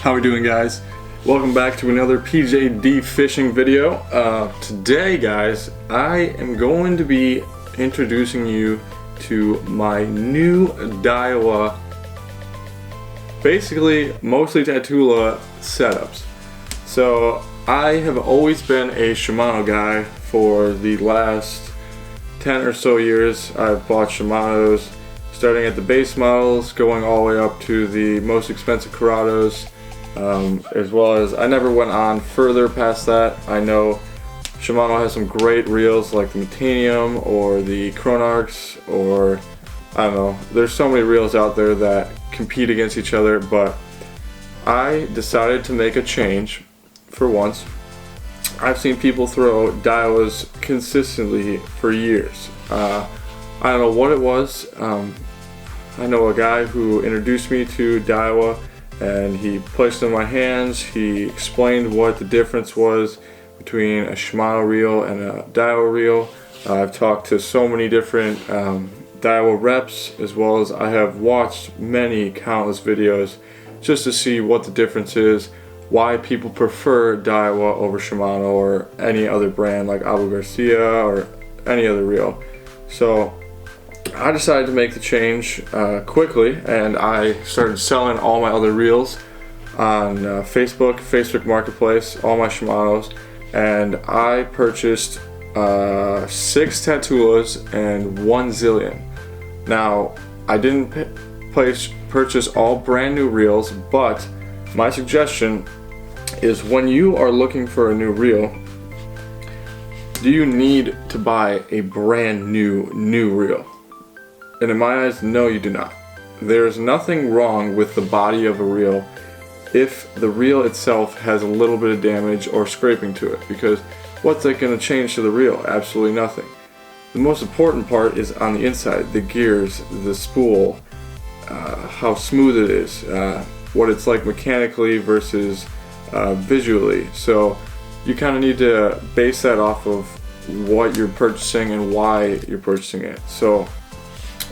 How we doing, guys? Welcome back to another PJD fishing video. Today, guys, I am going to be introducing you to my new Daiwa, basically mostly Tatula setups. So I have always been a Shimano guy for the last 10 or so years. I've bought Shimanos starting at the base models, going all the way up to the most expensive Curados, as well as I never went on further past that. I know Shimano has some great reels like the Metanium or the Chronarchs, or I don't know, there's so many reels out there that compete against each other, but I decided to make a change for once. I've seen people throw Daiwas consistently for years. I don't know what it was. I know a guy who introduced me to Daiwa, and he placed it in my hands. He explained what the difference was between a Shimano reel and a Daiwa reel. I've talked to so many different Daiwa reps, as well as I have watched many countless videos just to see what the difference is, why people prefer Daiwa over Shimano or any other brand like Abu Garcia or any other reel. So I decided to make the change quickly, and I started selling all my other reels on Facebook Marketplace, all my Shimanos, and I purchased 6 Tatulas and 1 Zillion. Now, I didn't purchase all brand new reels, but my suggestion is when you are looking for a new reel, do you need to buy a brand new reel? And in my eyes, no, you do not. There's nothing wrong with the body of a reel if the reel itself has a little bit of damage or scraping to it, because what's that going to change to the reel? Absolutely nothing. The most important part is on the inside, the gears, the spool, how smooth it is, what it's like mechanically versus visually. So you kind of need to base that off of what you're purchasing and why you're purchasing it. So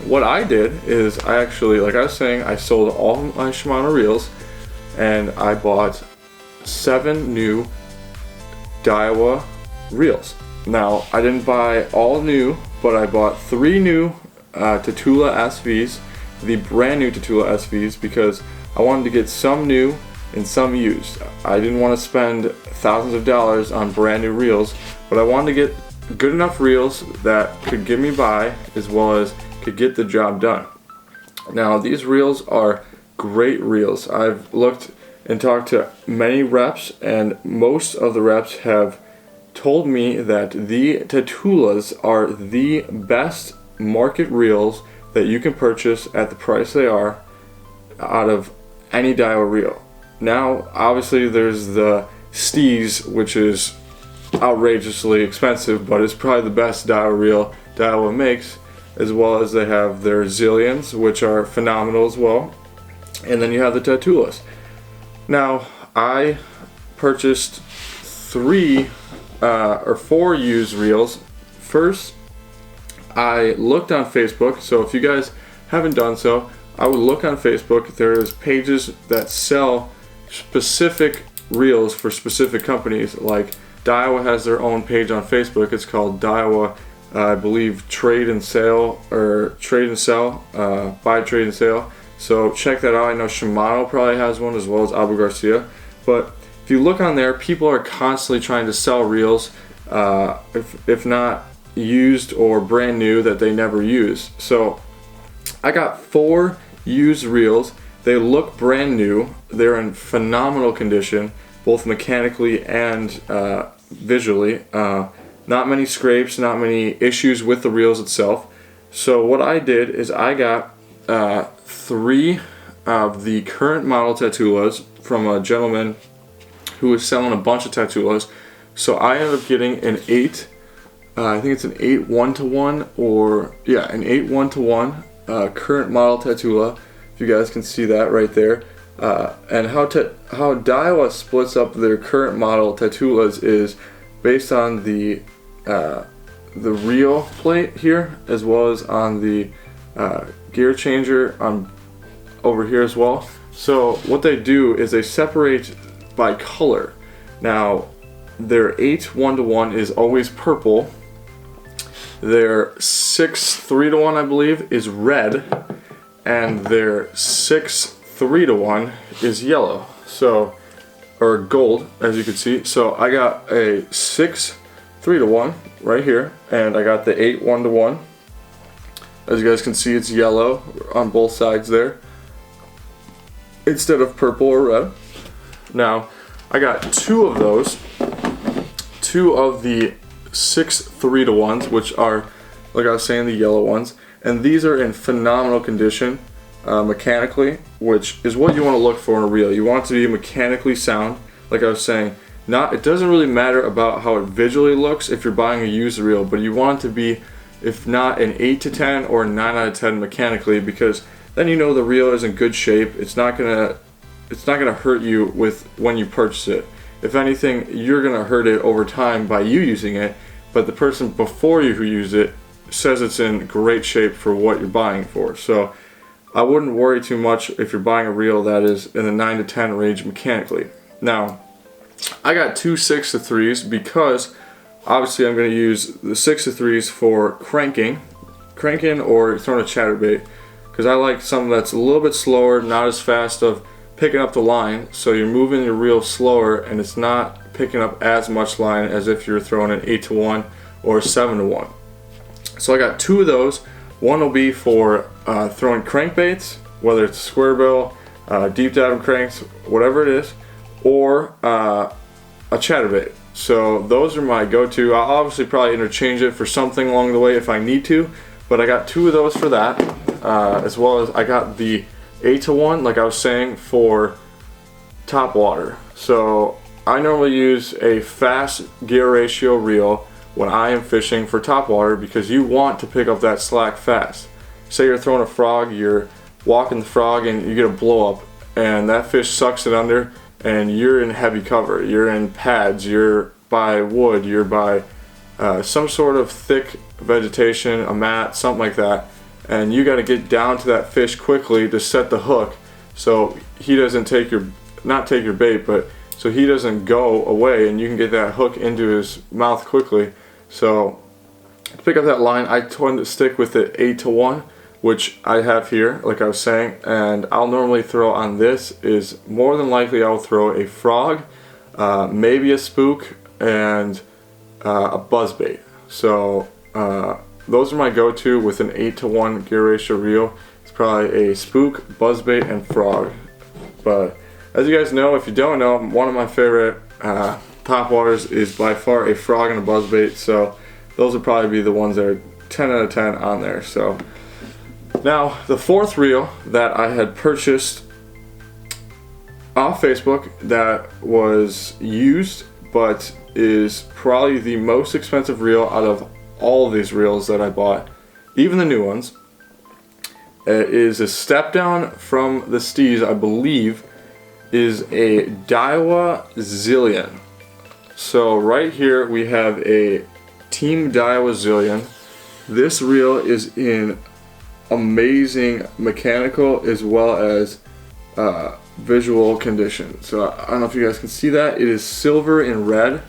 what I did is I actually, like I was saying, I sold all my Shimano reels and I bought 7 new Daiwa reels. Now, I didn't buy all new, but I bought 3 new Tatula SVs, the brand new Tatula SVs, because I wanted to get some new and some used. I didn't want to spend thousands of dollars on brand new reels, but I wanted to get good enough reels that could get me by, as well as could get the job done. Now, these reels are great reels. I've looked and talked to many reps, and most of the reps have told me that the Tatulas are the best market reels that you can purchase at the price they are out of any Daiwa reel. Now, obviously, there's the Steez, which is outrageously expensive, but it's probably the best Daiwa reel Daiwa makes, as well as they have their Zillions, which are phenomenal as well, and then you have the Tatulas. Now, I purchased 3 or 4 used reels. First, I looked on Facebook, so if you guys haven't done so, I would look on Facebook. There's pages that sell specific reels for specific companies. Like Daiwa has their own page on Facebook. It's called Daiwa, I believe, Trade and Sell, or Trade and Sell, Buy, Trade and Sale. So check that out. I know Shimano probably has one, as well as Abu Garcia. But if you look on there, people are constantly trying to sell reels, if not used or brand new, that they never use. So I got 4 used reels. They look brand new. They're in phenomenal condition, both mechanically and visually. Not many scrapes, not many issues with the reels itself. So what I did is I got 3 of the current model Tatulas from a gentleman who was selling a bunch of Tatulas. So I ended up getting an 8, I think it's an 8 1-to-1, or yeah, an 8 1-to-1 current model Tatula. If you guys can see that right there. And how Daiwa splits up their current model Tatulas is based on the reel plate here, as well as on the gear changer on over here as well. So what they do is they separate by color. Now, their 8 1-to-1 is always purple. Their 6 3-to-1, I believe, is red, and their 6 3-to-1 is yellow. So, or gold, as you can see. So I got a 6 3-to-1 right here, and I got the 8 1-to-1. As you guys can see, it's yellow on both sides there, instead of purple or red. Now, I got 2 of those, 2 of the 6 3-to-1s, which are, like I was saying, the yellow ones, and these are in phenomenal condition mechanically, which is what you want to look for in a reel. You want it to be mechanically sound, like I was saying. It doesn't really matter about how it visually looks if you're buying a used reel, but you want it to be, if not an 8 to 10 or a 9 out of 10 mechanically, because then you know the reel is in good shape. It's not gonna hurt you when you purchase it. If anything, you're gonna hurt it over time by you using it, but the person before you who used it says it's in great shape for what you're buying for. So I wouldn't worry too much if you're buying a reel that is in the 9 to 10 range mechanically. Now, I got 2 6 to 3s because obviously I'm going to use the 6 to 3s for cranking or throwing a chatterbait, because I like something that's a little bit slower, not as fast of picking up the line, so you're moving your reel slower and it's not picking up as much line as if you're throwing an 8 to 1 or a 7 to 1. So I got 2 of those. One will be for throwing crankbaits, whether it's square bill, deep diving cranks, whatever it is, or a chatterbait. So those are my go-to. I'll obviously probably interchange it for something along the way if I need to, but I got 2 of those for that, as well as I got the 8 to 1, like I was saying, for top water. So I normally use a fast gear ratio reel when I am fishing for top water, because you want to pick up that slack fast. Say you're throwing a frog, you're walking the frog and you get a blow up and that fish sucks it under, and you're in heavy cover, you're in pads, you're by wood, you're by some sort of thick vegetation, a mat, something like that, and you got to get down to that fish quickly to set the hook so he doesn't not take your bait, but so he doesn't go away and you can get that hook into his mouth quickly. So to pick up that line, I tend to stick with the 8 to 1, which I have here, like I was saying, and I'll normally throw on this is more than likely I'll throw a frog, maybe a spook, and a buzzbait. So those are my go-to with an 8 to 1 gear ratio reel. It's probably a spook, buzzbait, and frog. But as you guys know, if you don't know, one of my favorite top waters is by far a frog and a buzzbait. So those would probably be the ones that are 10 out of 10 on there. So now the 4th reel that I had purchased off Facebook that was used, but is probably the most expensive reel out of all of these reels that I bought, even the new ones. It is a step down from the Steez, I believe, is a Daiwa Zillion. So right here we have a Team Daiwa Zillion. This reel is in amazing mechanical as well as visual condition. So I don't know if you guys can see that. It is silver and red.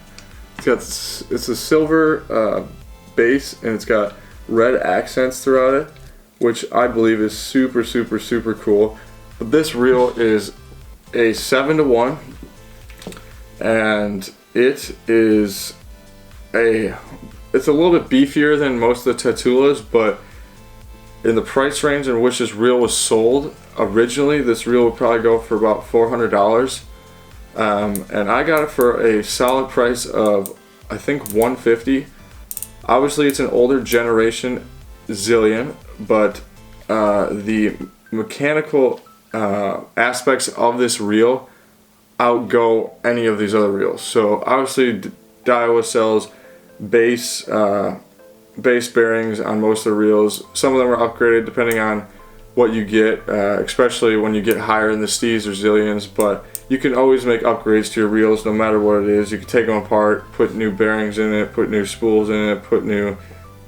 It's a silver base and it's got red accents throughout it, which I believe is super cool. But this reel is a 7 to 1 and it's a little bit beefier than most of the Tatulas, but in the price range in which this reel was sold originally, this reel would probably go for about $400, and I got it for a solid price of, I think, $150. Obviously it's an older generation Zillion, but the mechanical aspects of this reel outgo any of these other reels. So obviously Daiwa sells base bearings on most of the reels. Some of them are upgraded depending on what you get, especially when you get higher in the Steez or Zillions, but you can always make upgrades to your reels no matter what it is. You can take them apart, put new bearings in it, put new spools in it, put new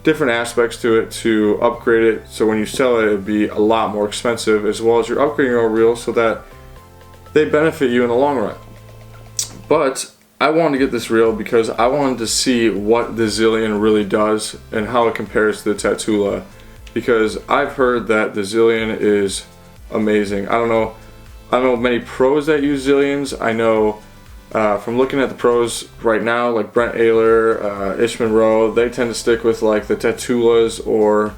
different aspects to it to upgrade it, so when you sell it, it'd be a lot more expensive, as well as you're upgrading your reel so that they benefit you in the long run. But I wanted to get this reel because I wanted to see what the Zillion really does and how it compares to the Tatula, because I've heard that the Zillion is amazing. I don't know many pros that use Zillions. I know from looking at the pros right now, like Brent Ayler, Ish Monroe, they tend to stick with like the Tatulas or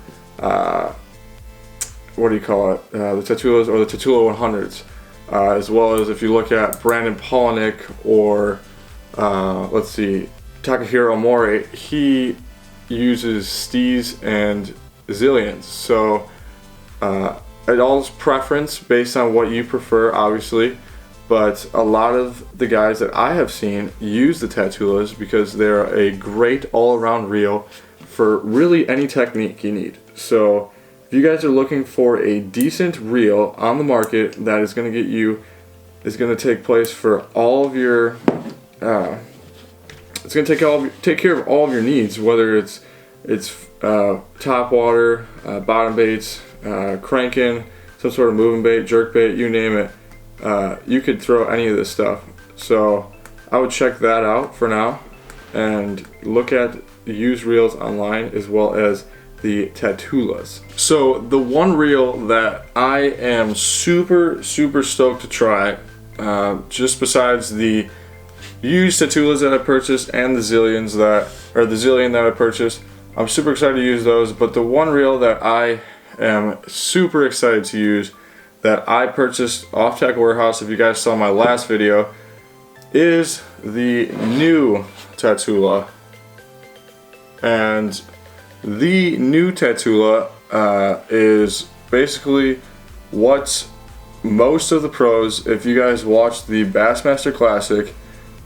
what do you call it? The Tatulas or the Tatula 100s. As well as if you look at Brandon Palaniuk or let's see, Takahiro Mori, he uses Stees and Zillions. So it all is preference based on what you prefer, obviously. But a lot of the guys that I have seen use the Tatulas because they're a great all-around reel for really any technique you need. So if you guys are looking for a decent reel on the market that is going to get you, is going to take place for all of your, it's going to take care of all of your needs, whether it's top water, bottom baits, cranking, some sort of moving bait, jerk bait, you name it. You could throw any of this stuff. So I would check that out for now and look at used reels online as well as the Tatulas. So the one reel that I am super stoked to try, just besides the used Tatulas that I purchased and the Zillions the Zillion that I purchased, I'm super excited to use those. But the one reel that I am super excited to use that I purchased off Tackle Warehouse, if you guys saw my last video, is the new Tatula. And the new Tatula is basically what most of the pros, if you guys watched the Bassmaster Classic,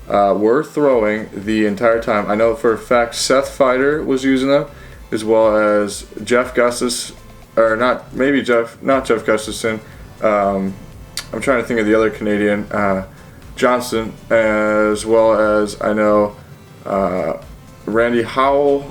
were throwing the entire time. I know for a fact Seth Fighter was using them, as well as Jeff Gustis, or not Jeff Gustafson. I'm trying to think of the other Canadian, Johnson, as well as I know Randy Howell,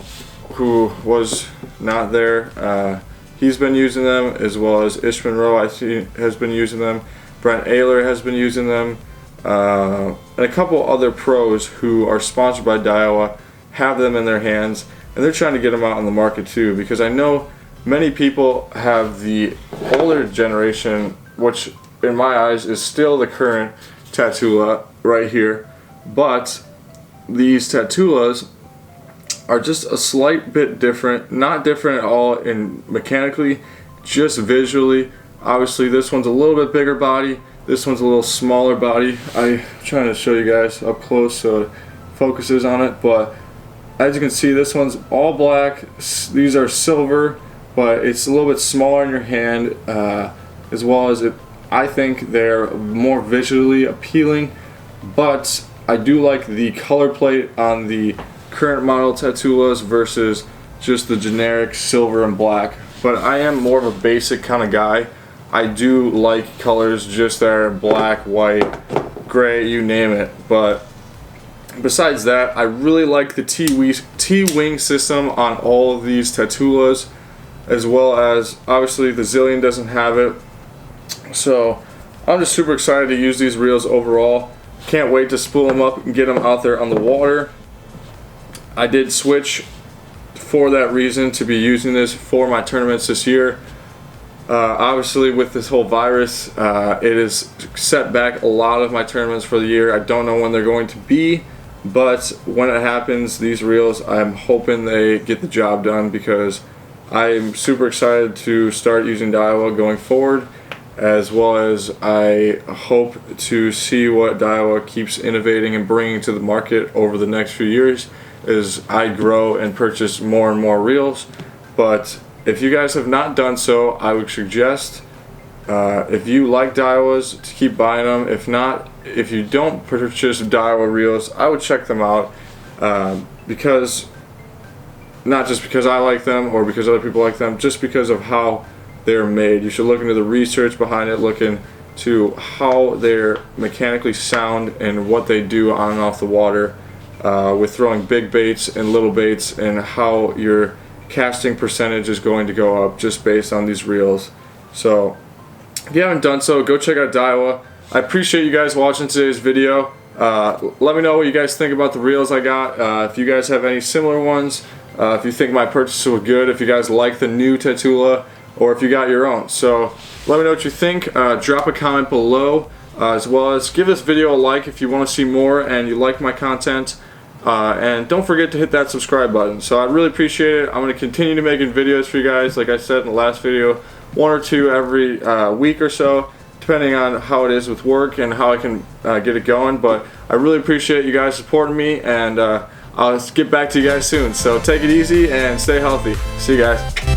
who was not there. He's been using them, as well as Ish Monroe, I see, has been using them. Brent Ayler has been using them. And a couple other pros who are sponsored by Daiwa have them in their hands, and they're trying to get them out on the market too, because I know many people have the older generation, which in my eyes is still the current Tatula right here, but these Tatulas are just a slight bit different, not different at all in mechanically, just visually. Obviously this one's a little bit bigger body, this one's a little smaller body. I'm trying to show you guys up close so it focuses on it, but as you can see, this one's all black, these are silver, but it's a little bit smaller in your hand, as well as I think they're more visually appealing, but I do like the color plate on the current model Tatulas versus just the generic silver and black. But I am more of a basic kind of guy. I do like colors just that are black, white, gray, you name it. But besides that, I really like the T-wing system on all of these Tatulas, as well as obviously the Zillion doesn't have it. So I'm just super excited to use these reels overall. Can't wait to spool them up and get them out there on the water. I did switch for that reason to be using this for my tournaments this year. Obviously with this whole virus, it has set back a lot of my tournaments for the year. I don't know when they're going to be, but when it happens, these reels, I'm hoping they get the job done, because I'm super excited to start using Daiwa going forward, as well as I hope to see what Daiwa keeps innovating and bringing to the market over the next few years as I grow and purchase more and more reels. But if you guys have not done so, I would suggest, if you like Daiwas, to keep buying them. If not, if you don't purchase Daiwa reels, I would check them out, because not just because I like them or because other people like them, just because of how they're made. You should look into the research behind it, look into how they're mechanically sound and what they do on and off the water, with throwing big baits and little baits, and how your casting percentage is going to go up just based on these reels. So if you haven't done so, go check out Daiwa. I appreciate you guys watching today's video. Let me know what you guys think about the reels I got. If you guys have any similar ones, if you think my purchases were good, if you guys like the new Tatula, or if you got your own. So let me know what you think. Drop a comment below, as well as give this video a like if you want to see more and you like my content. And don't forget to hit that subscribe button. So I'd really appreciate it. I'm going to continue to making videos for you guys, like I said in the last video, 1 or 2 every week or so, depending on how it is with work and how I can get it going. But I really appreciate you guys supporting me, and I'll get back to you guys soon. So take it easy and stay healthy. See you guys.